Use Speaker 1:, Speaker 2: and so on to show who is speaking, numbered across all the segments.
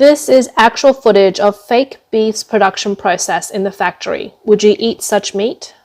Speaker 1: This is actual footage of fake beef's production process in the factory. Would you eat such meat?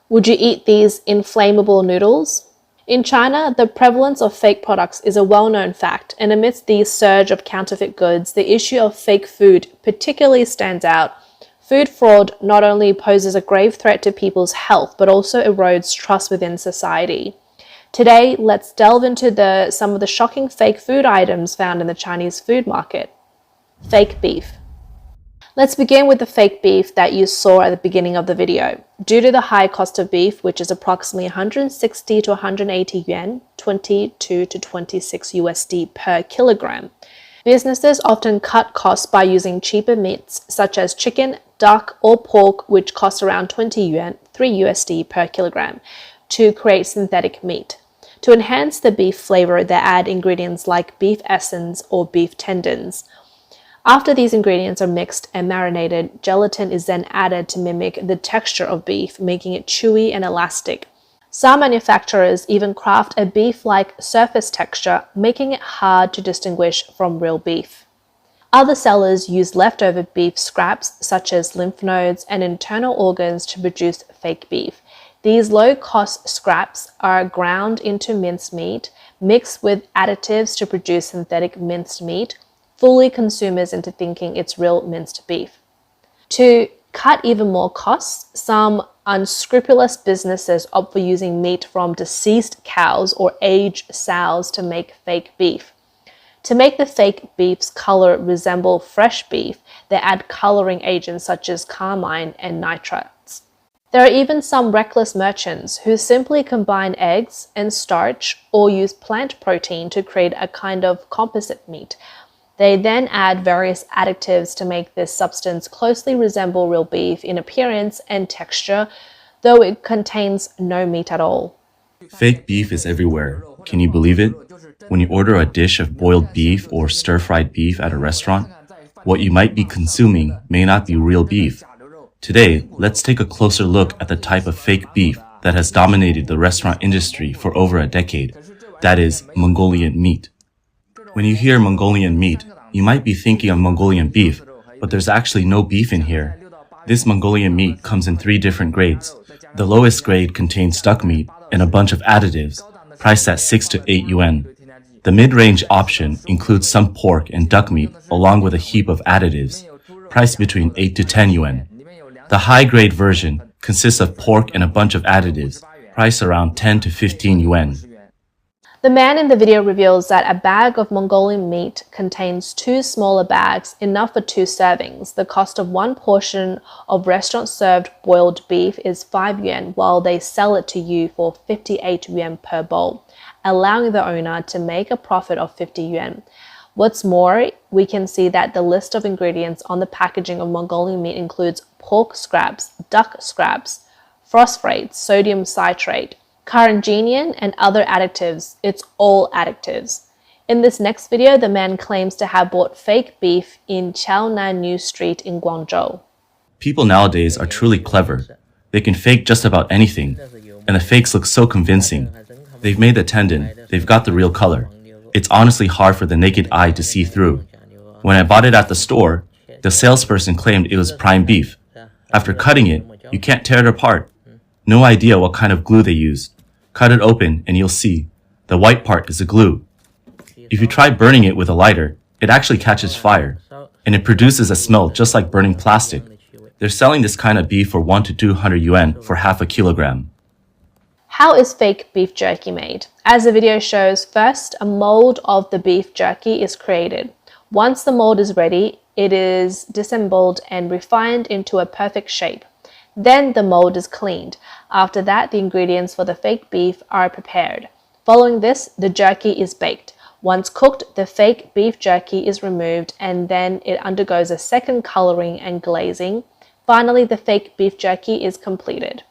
Speaker 1: Would you eat these inflammable noodles? In China, the prevalence of fake products is a well-known fact, and amidst the surge of counterfeit goods, the issue of fake food particularly stands out. Food fraud not only poses a grave threat to people's health, but also erodes trust within society. Today, let's delve into some of the shocking fake food items found in the Chinese food market. Fake beef. Let's begin with the fake beef that you saw at the beginning of the video. Due to the high cost of beef, which is approximately 160 to 180 yuan, 22 to 26 USD per kilogram, businesses often cut costs by using cheaper meats such as chicken, duck, or pork, which cost around 20 yuan, 3 USD per kilogram, to create synthetic meat. To enhance the beef flavor, they add ingredients like beef essence or beef tendons. After these ingredients are mixed and marinated, gelatin is then added to mimic the texture of beef, making it chewy and elastic. Some manufacturers even craft a beef-like surface texture, making it hard to distinguish from real beef. Other sellers use leftover beef scraps, such as lymph nodes and internal organs, to produce fake beef. These low-cost scraps are ground into minced meat, mixed with additives to produce synthetic minced meat, fooling consumers into thinking it's real minced beef. To cut even more costs, some unscrupulous businesses opt for using meat from deceased cows or aged sows to make fake beef. To make the fake beef's color resemble fresh beef, they add coloring agents such as carmine and nitrates. There are even some reckless merchants who simply combine eggs and starch or use plant protein to create a kind of composite meat. They then add various additives to make this substance closely resemble real beef in appearance and texture, though it contains no meat at all.
Speaker 2: Fake beef is everywhere. Can you believe it? When you order a dish of boiled beef or stir-fried beef at a restaurant, what you might be consuming may not be real beef. Today, let's take a closer look at the type of fake beef that has dominated the restaurant industry for over a decade. That is Mongolian meat. When you hear Mongolian meat, you might be thinking of Mongolian beef, but there's actually no beef in here. This Mongolian meat comes in 3 different grades. The lowest grade contains duck meat and a bunch of additives, priced at 6 to 8 yuan. The mid-range option includes some pork and duck meat along with a heap of additives, priced between 8 to 10 yuan. The high-grade version consists of pork and a bunch of additives, priced around 10 to 15 yuan.
Speaker 1: The man in the video reveals that a bag of Mongolian meat contains 2 smaller bags, enough for 2 servings. The cost of 1 portion of restaurant-served boiled beef is 5 yuan, while they sell it to you for 58 yuan per bowl, allowing the owner to make a profit of 50 yuan. What's more, we can see that the list of ingredients on the packaging of Mongolian meat includes pork scraps, duck scraps, phosphate, sodium citrate, carrageenan, and other additives. It's all additives. In this next video, the man claims to have bought fake beef in Chaonan New Street in Guangzhou.
Speaker 2: People nowadays are truly clever. They can fake just about anything, and the fakes look so convincing. They've made the tendon, they've got the real color. It's honestly hard for the naked eye to see through. When I bought it at the store, the salesperson claimed it was prime beef. After cutting it, you can't tear it apart. No idea what kind of glue they used. Cut it open and you'll see. The white part is the glue. If you try burning it with a lighter, it actually catches fire, and it produces a smell just like burning plastic. They're selling this kind of beef for 1 to 200 yuan for half a kilogram.
Speaker 1: How is fake beef jerky made? As the video shows, first a mold of the beef jerky is created. Once the mold is ready, it is disassembled and refined into a perfect shape. Then the mold is cleaned. After that, the ingredients for the fake beef are prepared. Following this, the jerky is baked. Once cooked, the fake beef jerky is removed and then it undergoes a second coloring and glazing. Finally, the fake beef jerky is completed.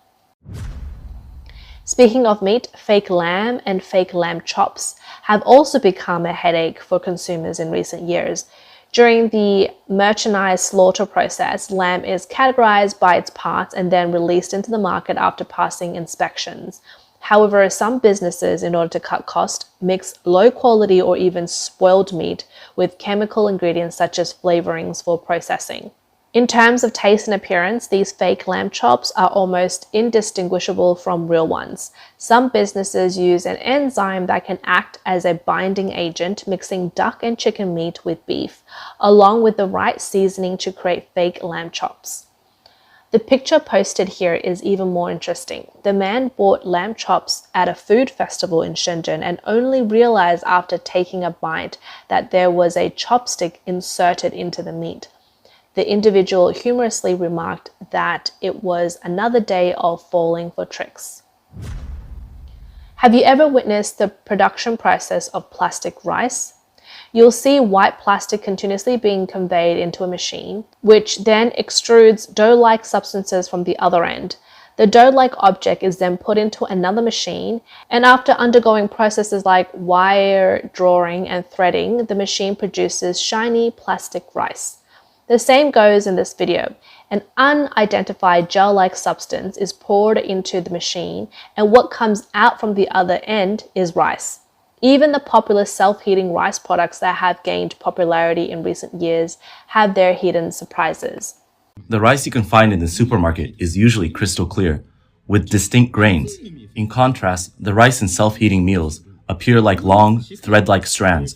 Speaker 1: Speaking of meat, fake lamb and fake lamb chops have also become a headache for consumers in recent years. During the merchandise slaughter process, lamb is categorized by its parts and then released into the market after passing inspections. However, some businesses, in order to cut costs, mix low quality or even spoiled meat with chemical ingredients such as flavorings for processing. In terms of taste and appearance, these fake lamb chops are almost indistinguishable from real ones. Some businesses use an enzyme that can act as a binding agent, mixing duck and chicken meat with beef, along with the right seasoning to create fake lamb chops. The picture posted here is even more interesting. The man bought lamb chops at a food festival in Shenzhen and only realized after taking a bite that there was a chopstick inserted into the meat. The individual humorously remarked that it was another day of falling for tricks. Have you ever witnessed the production process of plastic rice? You'll see white plastic continuously being conveyed into a machine, which then extrudes dough-like substances from the other end. The dough-like object is then put into another machine, and after undergoing processes like wire drawing and threading, the machine produces shiny plastic rice. The same goes in this video. An unidentified gel-like substance is poured into the machine, and what comes out from the other end is rice. Even the popular self-heating rice products that have gained popularity in recent years have their hidden surprises.
Speaker 2: The rice you can find in the supermarket is usually crystal clear, with distinct grains. In contrast, the rice in self-heating meals appear like long, thread-like strands.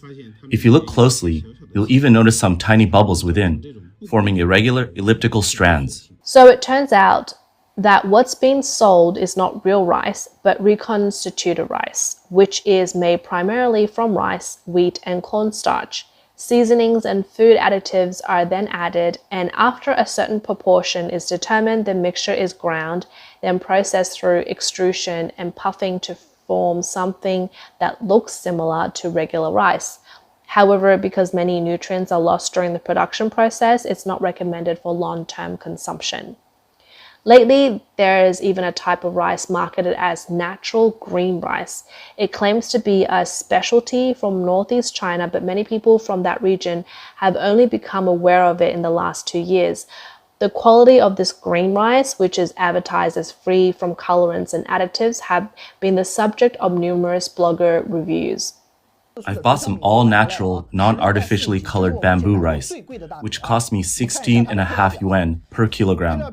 Speaker 2: If you look closely, you'll even notice some tiny bubbles within, forming irregular, elliptical strands.
Speaker 1: So it turns out that what's being sold is not real rice, but reconstituted rice, which is made primarily from rice, wheat, and cornstarch. Seasonings and food additives are then added, and after a certain proportion is determined, the mixture is ground, then processed through extrusion and puffing to form something that looks similar to regular rice. However, because many nutrients are lost during the production process, it's not recommended for long-term consumption. Lately, there is even a type of rice marketed as natural green rice. It claims to be a specialty from northeast China, but many people from that region have only become aware of it in the last 2 years. The quality of this green rice, which is advertised as free from colorants and additives, have been the subject of numerous blogger reviews.
Speaker 2: I've bought some all-natural, non-artificially colored bamboo rice, which cost me 16.5 yuan per kilogram.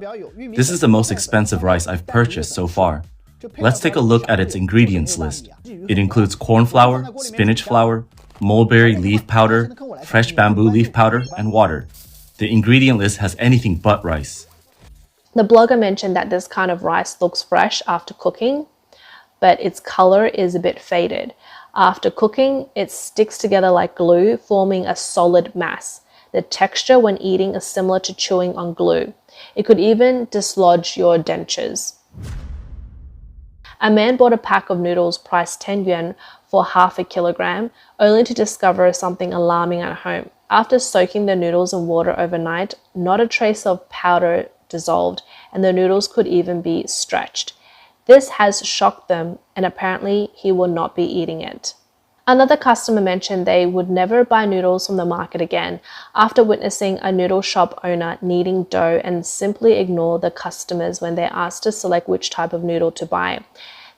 Speaker 2: This is the most expensive rice I've purchased so far. Let's take a look at its ingredients list. It includes corn flour, spinach flour, mulberry leaf powder, fresh bamboo leaf powder, and water. The ingredient list has anything but rice.
Speaker 1: The blogger mentioned that this kind of rice looks fresh after cooking, but its color is a bit faded. After cooking, it sticks together like glue, forming a solid mass. The texture when eating is similar to chewing on glue. It could even dislodge your dentures. A man bought a pack of noodles priced 10 yuan for half a kilogram, only to discover something alarming at home. After soaking the noodles in water overnight, not a trace of powder dissolved, and the noodles could even be stretched. This has shocked them, and apparently he will not be eating it. Another customer mentioned they would never buy noodles from the market again after witnessing a noodle shop owner kneading dough and simply ignore the customers when they're asked to select which type of noodle to buy.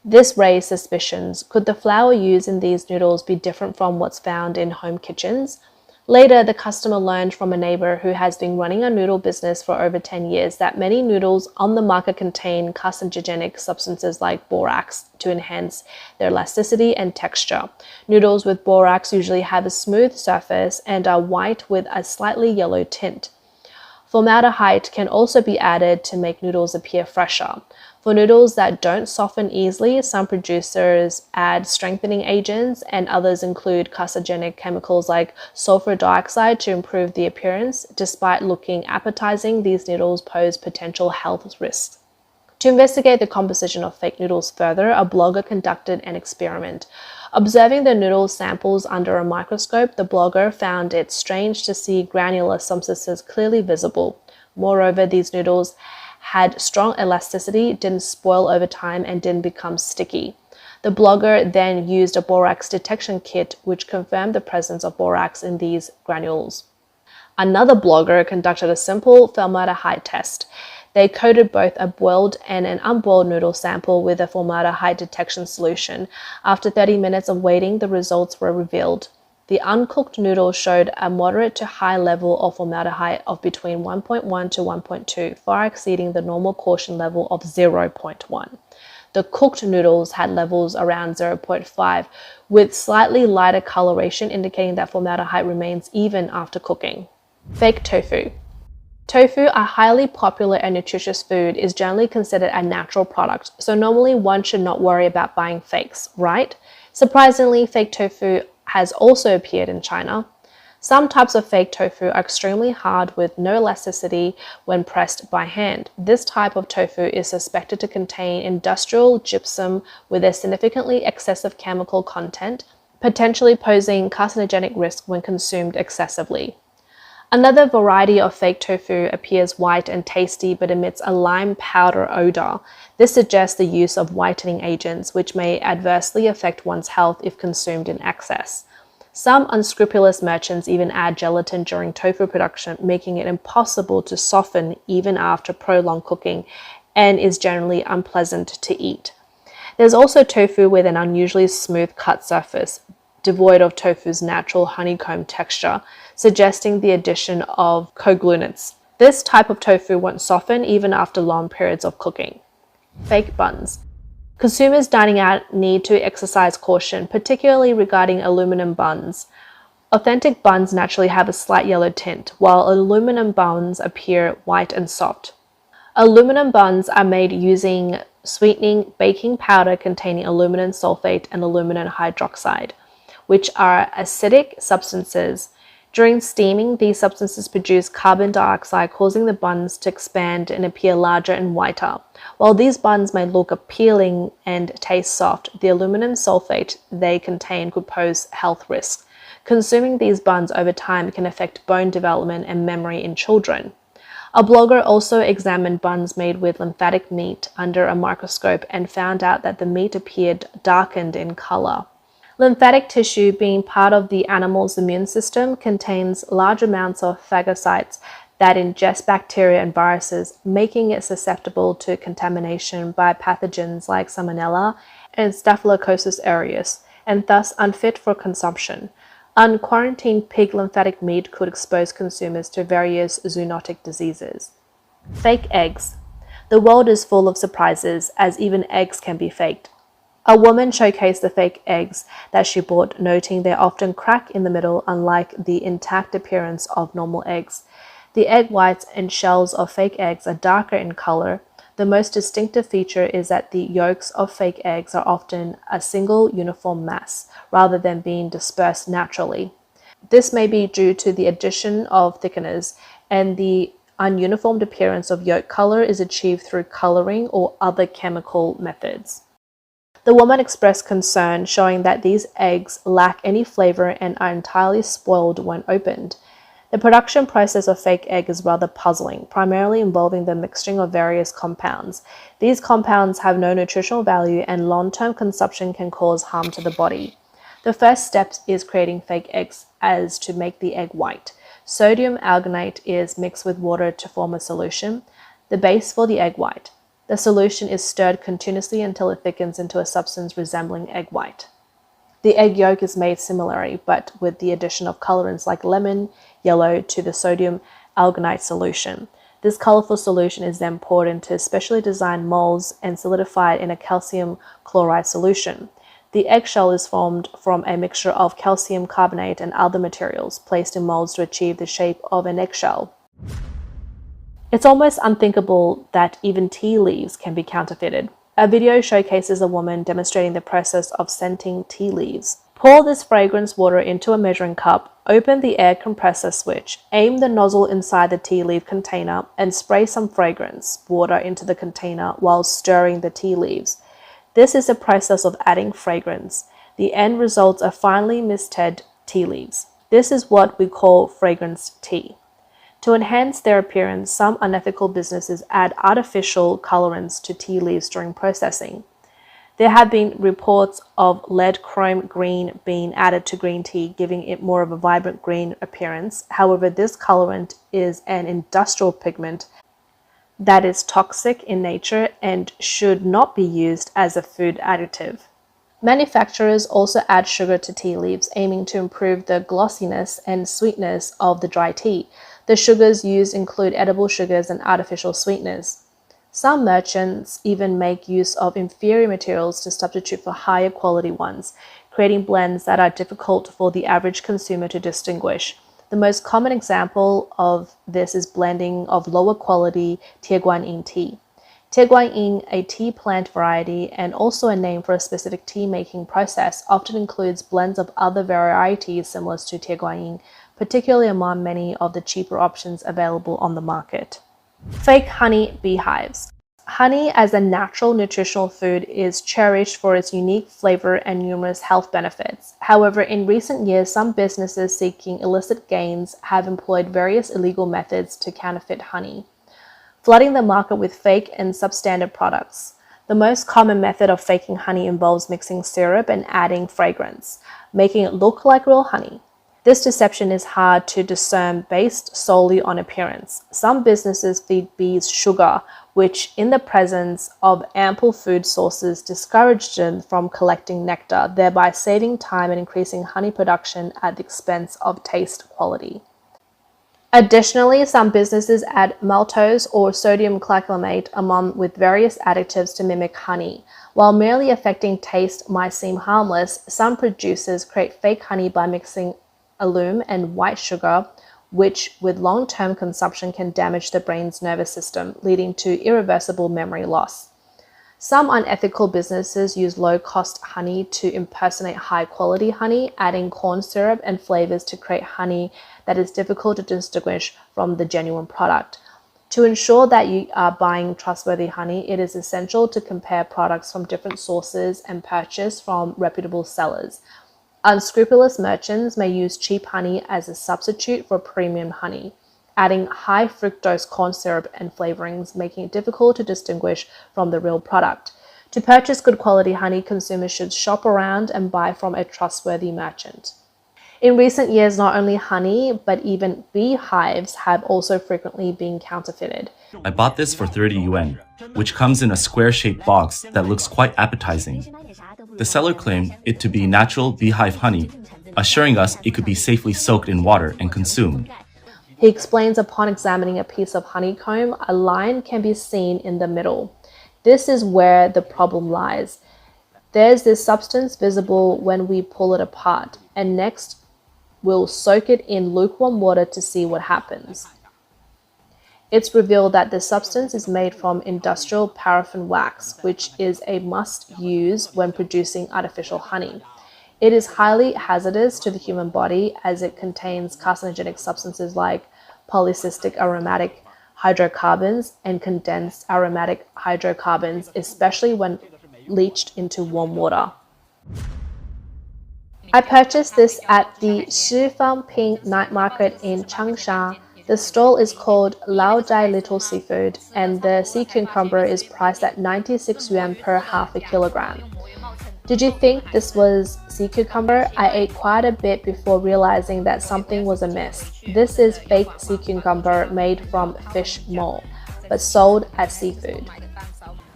Speaker 1: This raised suspicions. Could the flour used in these noodles be different from what's found in home kitchens? Later, the customer learned from a neighbor who has been running a noodle business for over 10 years that many noodles on the market contain carcinogenic substances like borax to enhance their elasticity and texture. Noodles with borax usually have a smooth surface and are white with a slightly yellow tint. Formaldehyde can also be added to make noodles appear fresher. For noodles that don't soften easily, some producers add strengthening agents and others include carcinogenic chemicals like sulfur dioxide to improve the appearance. Despite looking appetizing, these noodles pose potential health risks. To investigate the composition of fake noodles further, a blogger conducted an experiment. Observing the noodle samples under a microscope, the blogger found it strange to see granular substances clearly visible. Moreover, these noodles had strong elasticity, didn't spoil over time, and didn't become sticky. The blogger then used a borax detection kit, which confirmed the presence of borax in these granules. Another blogger conducted a simple formaldehyde test. They coated both a boiled and an unboiled noodle sample with a formaldehyde detection solution. After 30 minutes of waiting, the results were revealed. The uncooked noodles showed a moderate to high level of formaldehyde of between 1.1 to 1.2, far exceeding the normal caution level of 0.1. The cooked noodles had levels around 0.5, with slightly lighter coloration indicating that formaldehyde remains even after cooking. Fake tofu. Tofu, a highly popular and nutritious food, is generally considered a natural product, so normally one should not worry about buying fakes, right? Surprisingly, fake tofu has also appeared in China. Some types of fake tofu are extremely hard with no elasticity when pressed by hand. This type of tofu is suspected to contain industrial gypsum with a significantly excessive chemical content, potentially posing carcinogenic risk when consumed excessively. Another variety of fake tofu appears white and tasty but emits a lime powder odor. This suggests the use of whitening agents, which may adversely affect one's health if consumed in excess. Some unscrupulous merchants even add gelatin during tofu production, making it impossible to soften even after prolonged cooking, and is generally unpleasant to eat. There's also tofu with an unusually smooth cut surface, devoid of tofu's natural honeycomb texture, suggesting the addition of coagulants. This type of tofu won't soften even after long periods of cooking. Fake buns. Consumers dining out need to exercise caution, particularly regarding aluminum buns. Authentic buns naturally have a slight yellow tint, while aluminum buns appear white and soft. Aluminum buns are made using sweetening baking powder containing aluminum sulfate and aluminum hydroxide, which are acidic substances. During steaming, these substances produce carbon dioxide, causing the buns to expand and appear larger and whiter. While these buns may look appealing and taste soft, the aluminum sulfate they contain could pose health risks. Consuming these buns over time can affect bone development and memory in children. A blogger also examined buns made with lymphatic meat under a microscope and found out that the meat appeared darkened in color. Lymphatic tissue, being part of the animal's immune system, contains large amounts of phagocytes that ingest bacteria and viruses, making it susceptible to contamination by pathogens like Salmonella and Staphylococcus aureus, and thus unfit for consumption. Unquarantined pig lymphatic meat could expose consumers to various zoonotic diseases. Fake eggs. The world is full of surprises, as even eggs can be faked. A woman showcased the fake eggs that she bought, noting they often crack in the middle, unlike the intact appearance of normal eggs. The egg whites and shells of fake eggs are darker in color. The most distinctive feature is that the yolks of fake eggs are often a single uniform mass, rather than being dispersed naturally. This may be due to the addition of thickeners, and the ununiformed appearance of yolk color is achieved through coloring or other chemical methods. The woman expressed concern, showing that these eggs lack any flavor and are entirely spoiled when opened. The production process of fake egg is rather puzzling, primarily involving the mixing of various compounds. These compounds have no nutritional value, and long-term consumption can cause harm to the body. The first step is creating fake eggs as to make the egg white. Sodium alginate is mixed with water to form a solution, the base for the egg white. The solution is stirred continuously until it thickens into a substance resembling egg white. The egg yolk is made similarly, but with the addition of colorants like lemon yellow to the sodium alginate solution. This colorful solution is then poured into specially designed molds and solidified in a calcium chloride solution. The eggshell is formed from a mixture of calcium carbonate and other materials placed in molds to achieve the shape of an eggshell. It's almost unthinkable that even tea leaves can be counterfeited. A video showcases a woman demonstrating the process of scenting tea leaves. Pour this fragrance water into a measuring cup, open the air compressor switch, aim the nozzle inside the tea leaf container, and spray some fragrance water into the container while stirring the tea leaves. This is the process of adding fragrance. The end results are finely misted tea leaves. This is what we call fragrance tea. To enhance their appearance, some unethical businesses add artificial colorants to tea leaves during processing. There have been reports of lead chrome green being added to green tea, giving it more of a vibrant green appearance. However, this colorant is an industrial pigment that is toxic in nature and should not be used as a food additive. Manufacturers also add sugar to tea leaves, aiming to improve the glossiness and sweetness of the dry tea. The sugars used include edible sugars and artificial sweeteners. Some merchants even make use of inferior materials to substitute for higher quality ones, creating blends that are difficult for the average consumer to distinguish. The most common example of this is blending of lower quality Tieguanyin tea. Tieguanyin, a tea plant variety and also a name for a specific tea making process, often includes blends of other varieties similar to Tieguanyin, particularly among many of the cheaper options available on the market. Fake honey beehives. Honey as a natural nutritional food is cherished for its unique flavor and numerous health benefits. However, in recent years, some businesses seeking illicit gains have employed various illegal methods to counterfeit honey, flooding the market with fake and substandard products. The most common method of faking honey involves mixing syrup and adding fragrance, making it look like real honey. This deception is hard to discern based solely on appearance. Some businesses feed bees sugar, which in the presence of ample food sources discourage them from collecting nectar, thereby saving time and increasing honey production at the expense of taste quality. Additionally, some businesses add maltose or sodium glycinate among with various additives to mimic honey. While merely affecting taste might seem harmless, some producers create fake honey by mixing alum and white sugar, which with long-term consumption can damage the brain's nervous system, leading to irreversible memory loss. Some unethical businesses use low-cost honey to impersonate high-quality honey, adding corn syrup and flavors to create honey that is difficult to distinguish from the genuine product. To ensure that you are buying trustworthy honey, it is essential to compare products from different sources and purchase from reputable sellers. Unscrupulous merchants may use cheap honey as a substitute for premium honey, adding high fructose corn syrup and flavorings, making it difficult to distinguish from the real product. To purchase good quality honey, consumers should shop around and buy from a trustworthy merchant. In recent years, not only honey, but even beehives have also frequently been counterfeited.
Speaker 2: I bought this for 30 yuan, which comes in a square-shaped box that looks quite appetizing. The seller claimed it to be natural beehive honey, assuring us it could be safely soaked in water and consumed.
Speaker 1: He explains upon examining a piece of honeycomb, a line can be seen in the middle. This is where the problem lies. There's this substance visible when we pull it apart, and next we'll soak it in lukewarm water to see what happens. It's revealed that the substance is made from industrial paraffin wax, which is a must-use when producing artificial honey. It is highly hazardous to the human body as it contains carcinogenic substances like polycystic aromatic hydrocarbons and condensed aromatic hydrocarbons, especially when leached into warm water. I purchased this at the Shifangping night market in Changsha. The stall is called Lao Dai Little Seafood, and the sea cucumber is priced at 96 yuan per half a kilogram. Did you think this was sea cucumber? I ate quite a bit before realizing that something was amiss. This is fake sea cucumber made from fish maw, but sold as seafood.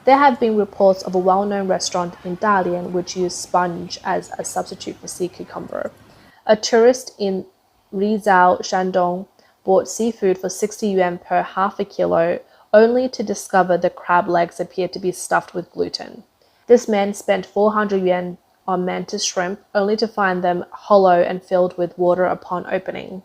Speaker 1: There have been reports of a well-known restaurant in Dalian which used sponge as a substitute for sea cucumber. A tourist in Rizhao, Shandong, bought seafood for 60 yuan per half a kilo, only to discover the crab legs appeared to be stuffed with gluten. This man spent 400 yuan on mantis shrimp, only to find them hollow and filled with water upon opening.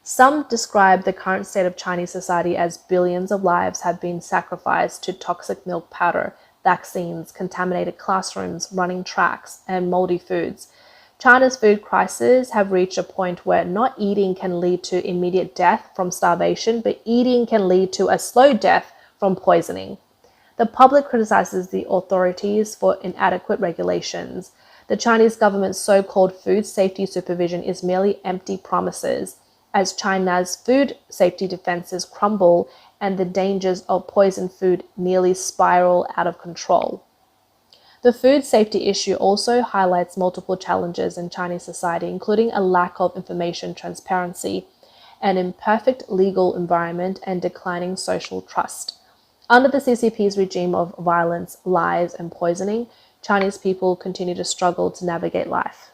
Speaker 1: Some describe the current state of Chinese society as billions of lives have been sacrificed to toxic milk powder, vaccines, contaminated classrooms, running tracks, and moldy foods. China's food crises have reached a point where not eating can lead to immediate death from starvation, but eating can lead to a slow death from poisoning. The public criticizes the authorities for inadequate regulations. The Chinese government's so-called food safety supervision is merely empty promises, as China's food safety defenses crumble and the dangers of poisoned food nearly spiral out of control. The food safety issue also highlights multiple challenges in Chinese society, including a lack of information transparency, an imperfect legal environment, and declining social trust. Under the CCP's regime of violence, lies, and poisoning, Chinese people continue to struggle to navigate life.